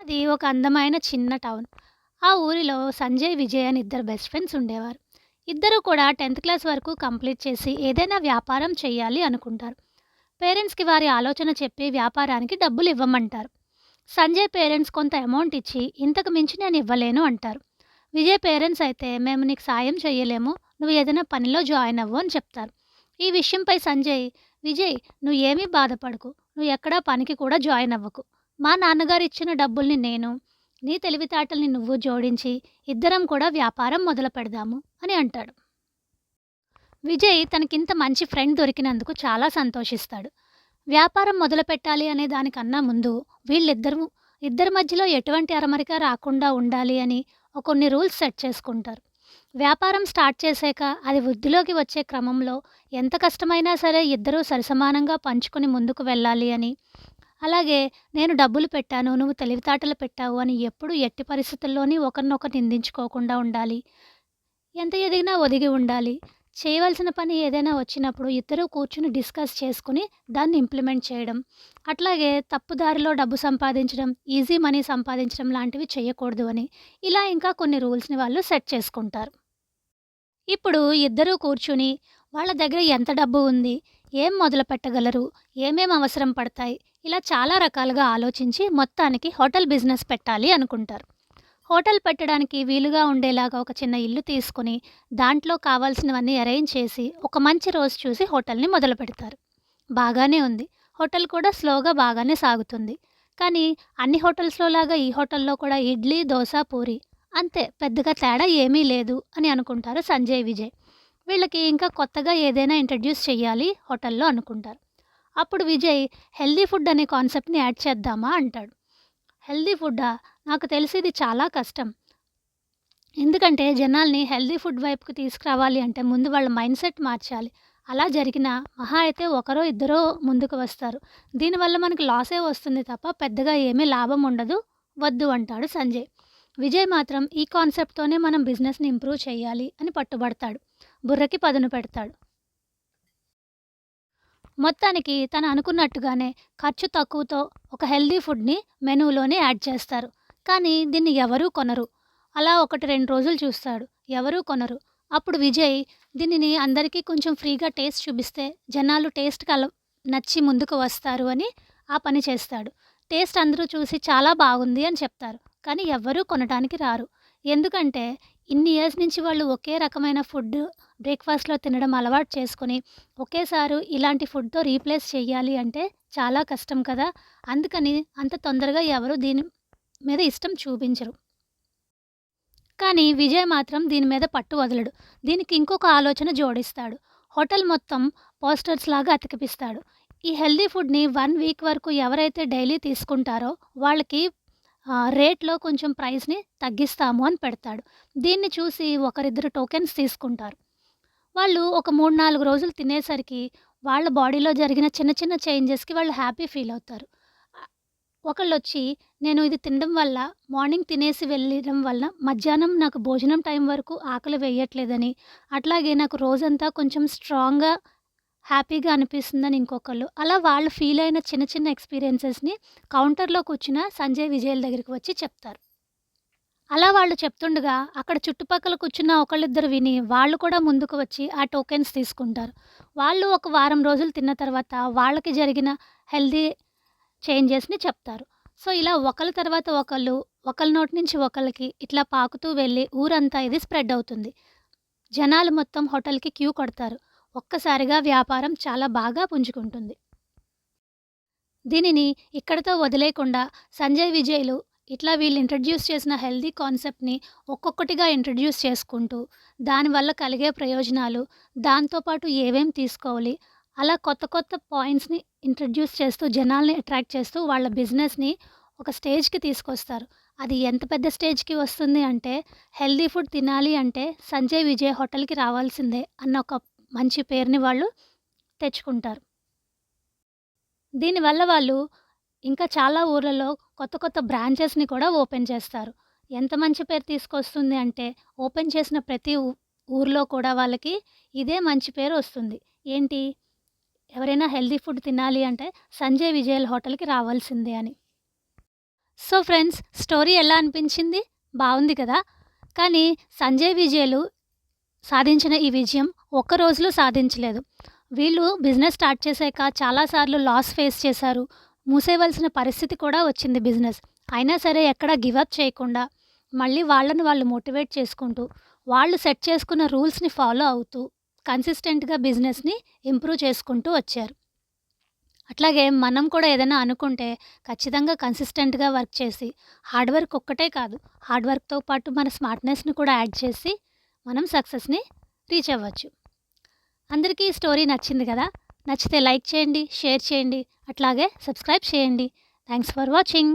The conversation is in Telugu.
అది ఒక అందమైన చిన్న టౌన్. ఆ ఊరిలో సంజయ్, విజయ్ అని ఇద్దరు బెస్ట్ ఫ్రెండ్స్ ఉండేవారు. ఇద్దరూ కూడా 10థ్ క్లాస్ వరకు కంప్లీట్ చేసి ఏదైనా వ్యాపారం చేయాలి అనుకుంటారు. పేరెంట్స్‌కి వారి ఆలోచన చెప్పి వ్యాపారానికి డబ్బులు ఇవ్వమంటారు. సంజయ్ పేరెంట్స్ కొంత అమౌంట్ ఇచ్చి ఇంతకు మించి నేను ఇవ్వలేను అంటారు. విజయ్ పేరెంట్స్ అయితే మేము నీకు సాయం చేయలేము. నువ్వు ఏదైనా పనిలో జాయిన్ అవ్వు అని చెప్తారు. ఈ విషయంపై సంజయ్, విజయ్ నువ్వు ఏమీ బాధపడకు. నువ్వు ఎక్కడా పనికి కూడా జాయిన్ అవ్వకు. మా నాన్నగారు ఇచ్చిన డబ్బుల్ని నేను, నీ తెలివితేటల్ని నువ్వు జోడించి ఇద్దరం కూడా వ్యాపారం మొదలు పెడదాము అని అంటాడు. విజయ్ తనకింత మంచి ఫ్రెండ్ దొరికినందుకు చాలా సంతోషిస్తాడు. వ్యాపారం మొదలుపెట్టాలి అనే దానికన్నా ముందు ఇద్దరి మధ్యలో ఎటువంటి అరమరిక రాకుండా ఉండాలి అని కొన్ని రూల్స్ సెట్ చేసుకుంటారు. వ్యాపారం స్టార్ట్ చేశాక అది వృద్ధిలోకి వచ్చే క్రమంలో ఎంత కష్టమైనా సరే ఇద్దరూ సరిసమానంగా పంచుకొని ముందుకు వెళ్ళాలి అని, అలాగే నేను డబ్బులు పెట్టాను, నువ్వు తెలివితేటలు పెట్టావు అని ఎప్పుడూ ఎట్టి పరిస్థితుల్లోని ఒకరినొకరు నిందించుకోకుండా ఉండాలి. ఎంత ఎదిగినా ఒదిగి ఉండాలి. చేయవలసిన పని ఏదైనా వచ్చినప్పుడు ఇద్దరూ కూర్చుని డిస్కస్ చేసుకుని దాన్ని ఇంప్లిమెంట్ చేయడం. అట్లాగే తప్పుదారిలో డబ్బు సంపాదించడం, ఈజీ మనీ సంపాదించడం లాంటివి చేయకూడదు అని, ఇలా ఇంకా కొన్ని రూల్స్‌ని వాళ్ళు సెట్ చేసుకుంటారు. ఇప్పుడు ఇద్దరూ కూర్చుని వాళ్ళ దగ్గర ఎంత డబ్బు ఉంది, ఏం మొదలు పెట్టగలరు, ఏమేం అవసరం పడతాయి, ఇలా చాలా రకాలుగా ఆలోచించి మొత్తానికి హోటల్ బిజినెస్ పెట్టాలి అనుకుంటారు. హోటల్ పెట్టడానికి వీలుగా ఉండేలాగా ఒక చిన్న ఇల్లు తీసుకొని దాంట్లో కావాల్సినవన్నీ అరేంజ్ చేసి ఒక మంచి రోజు చూసి హోటల్ని మొదలు పెడతారు. బాగానే ఉంది. హోటల్ కూడా స్లోగా బాగానే సాగుతుంది. కానీ అన్ని హోటల్స్‌లో లాగా ఈ హోటల్‌లో కూడా ఇడ్లీ, దోస, పూరి అంతే, పెద్దగా తేడా ఏమీ లేదు అని అనుకుంటారు సంజయ్, విజయ్. వీళ్ళకి ఇంకా కొత్తగా ఏదైనా ఇంట్రడ్యూస్ చేయాలి హోటల్‌లో అనుకుంటారు. అప్పుడు విజయ్ హెల్తీ ఫుడ్ అనే కాన్సెప్ట్‌ని యాడ్ చేద్దామా అంటాడు. హెల్తీ ఫుడ్డా? నాకు తెలిసి ఇది చాలా కష్టం. ఎందుకంటే జనాల్ని హెల్తీ ఫుడ్ వైపుకి తీసుకురావాలి అంటే ముందు వాళ్ళ మైండ్‌సెట్ మార్చాలి. అలా జరిగినా మహా అయితే ఒకరో ఇద్దరో ముందుకు వస్తారు. దీనివల్ల మనకు లాసే వస్తుంది తప్ప పెద్దగా ఏమీ లాభం ఉండదు. వద్దు అంటాడు సంజయ్. విజయ్ మాత్రం ఈ కాన్సెప్ట్‌తోనే మనం బిజినెస్‌ని ఇంప్రూవ్ చేయాలి అని పట్టుబడతాడు. బుర్రకి పదును పెడతాడు. మొత్తానికి తను అనుకున్నట్టుగానే ఖర్చు తక్కువతో ఒక హెల్తీ ఫుడ్‌ని మెనూలోనే యాడ్ చేస్తారు. కానీ దీన్ని ఎవరూ కొనరు. అలా 1, 2 రోజులు చూస్తాడు. ఎవరూ కొనరు. అప్పుడు విజయ్ దీనిని అందరికీ కొంచెం ఫ్రీగా టేస్ట్ చూపిస్తే జనాలు టేస్ట్‌కి నచ్చి ముందుకు వస్తారు అని ఆ పని చేస్తాడు. టేస్ట్ అందరూ చూసి చాలా బాగుంది అని చెప్తారు. కానీ ఎవ్వరూ కొనటానికి రారు. ఎందుకంటే ఇన్ని ఇయర్స్ నుంచి వాళ్ళు ఒకే రకమైన ఫుడ్ బ్రేక్‌ఫాస్ట్‌లో తినడం అలవాటు చేసుకొని ఒకేసారి ఇలాంటి ఫుడ్‌తో రీప్లేస్ చేయాలి అంటే చాలా కష్టం కదా! అందుకని అంత తొందరగా ఎవరు దీని మీద ఇష్టం చూపించరు. కానీ విజయ్ మాత్రం దీని మీద పట్టు వదలడు. దీనికి ఇంకొక ఆలోచన జోడిస్తాడు. హోటల్ మొత్తం పోస్టర్స్‌లాగా అతికిపిస్తాడు. ఈ హెల్తీ ఫుడ్‌ని 1 వీక్ వరకు ఎవరైతే డైలీ తీసుకుంటారో వాళ్ళకి రేట్‌లో కొంచెం ప్రైస్‌ని తగ్గిస్తాము అని పెడతాడు. దీన్ని చూసి ఒకరిద్దరు టోకెన్స్ తీసుకుంటారు. వాళ్ళు ఒక 3, 4 రోజులు తినేసరికి వాళ్ళ బాడీలో జరిగిన చిన్న చిన్న చేంజెస్‌కి వాళ్ళు హ్యాపీ ఫీల్ అవుతారు. ఆహ్, ఒకళ్ళొచ్చి నేను ఇది తినడం వల్ల మార్నింగ్ తినేసి వెళ్ళడం వల్ల మధ్యాహ్నం నాకు భోజనం టైం వరకు ఆకలి వేయట్లేదని, అట్లాగే నాకు రోజంతా కొంచెం స్ట్రాంగ్‌గా, హ్యాపీగా అనిపిస్తుందని ఇంకొకళ్ళు. అలా వాళ్ళు ఫీల్ అయిన చిన్న చిన్న ఎక్స్‌పీరియన్సెస్‌ని కౌంటర్‌లో కూర్చున్న సంజయ్, విజయ్‌ల దగ్గరికి వచ్చి చెప్తారు. అలా వాళ్ళు చెప్తుండగా అక్కడ చుట్టుపక్కల కూర్చున్న ఒకళ్ళిద్దరు విని వాళ్ళు కూడా ముందుకు వచ్చి ఆ టోకెన్స్ తీసుకుంటారు. వాళ్ళు ఒక వారం రోజులు తిన్న తర్వాత వాళ్ళకి జరిగిన హెల్తీ చేంజెస్‌ని చెప్తారు. సో, ఇలా ఒకళ్ళ తర్వాత ఒకళ్ళు, ఒకళ్ళ నోటి నుంచి ఒకళ్ళకి ఇట్లా పాకుతూ వెళ్ళి ఊరంతా ఇది స్ప్రెడ్ అవుతుంది. జనాలు మొత్తం హోటల్‌కి క్యూ కడతారు. ఒక్కసారిగా వ్యాపారం చాలా బాగా పుంజుకుంటుంది. దీనిని ఇక్కడితో వదిలేయకుండా సంజయ్, విజయ్‌లు ఇట్లా వీళ్ళు ఇంట్రడ్యూస్ చేసిన హెల్తీ కాన్సెప్ట్‌ని ఒక్కొక్కటిగా ఇంట్రడ్యూస్ చేసుకుంటూ, దానివల్ల కలిగే ప్రయోజనాలు, దాంతో పాటు ఏవేం తీసుకోవాలి, అలా కొత్త కొత్త పాయింట్స్‌ని ఇంట్రడ్యూస్ చేస్తూ జనాల్ని అట్రాక్ట్ చేస్తూ వాళ్ళ బిజినెస్‌ని ఒక స్టేజ్‌కి తీసుకొస్తారు. అది ఎంత పెద్ద స్టేజ్‌కి వస్తుంది అంటే హెల్తీ ఫుడ్ తినాలి అంటే సంజయ్, విజయ్ హోటల్‌కి రావాల్సిందే అన్న ఒక మంచి పేరుని వాళ్ళు తెచ్చుకుంటారు. దీనివల్ల వాళ్ళు ఇంకా చాలా ఊర్లలో కొత్త కొత్త బ్రాంచెస్‌ని కూడా ఓపెన్ చేస్తారు. ఎంత మంచి పేరు తీసుకొస్తుంది అంటే ఓపెన్ చేసిన ప్రతి ఊర్లో కూడా వాళ్ళకి ఇదే మంచి పేరు వస్తుంది. ఏంటి? ఎవరైనా హెల్తీ ఫుడ్ తినాలి అంటే సంజయ్, విజయ్ హోటల్‌కి రావాల్సిందే అని. సో ఫ్రెండ్స్, స్టోరీ ఎలా అనిపించింది? బావుంది కదా! కానీ సంజయ్ విజయ్‌లు సాధించిన ఈ విజయం ఒక్క రోజులో సాధించలేదు. వీళ్ళు బిజినెస్ స్టార్ట్ చేశాక చాలా సార్లు లాస్ ఫేస్ చేశారు. మూసేయవలసిన పరిస్థితి కూడా వచ్చింది బిజినెస్. అయినా సరే ఎక్కడా గివ్ అప్ చేయకుండా మళ్ళీ వాళ్ళని వాళ్ళు మోటివేట్ చేసుకుంటూ, వాళ్ళు సెట్ చేసుకున్న రూల్స్‌ని ఫాలో అవుతూ కన్సిస్టెంట్‌గా బిజినెస్‌ని ఇంప్రూవ్ చేసుకుంటూ వచ్చారు. అట్లాగే మనం కూడా ఏదైనా అనుకుంటే ఖచ్చితంగా కన్సిస్టెంట్‌గా వర్క్ చేసి, హార్డ్ వర్క్ ఒక్కటే కాదు, హార్డ్ వర్క్‌తో పాటు మన స్మార్ట్‌నెస్‌ని కూడా యాడ్ చేసి మనం సక్సెస్‌ని రీచ్ అవ్వచ్చు. అందరికీ ఈ స్టోరీ నచ్చింది కదా! నచ్చితే లైక్ చేయండి, షేర్ చేయండి, అట్లాగే సబ్స్క్రైబ్ చేయండి. Thanks for watching.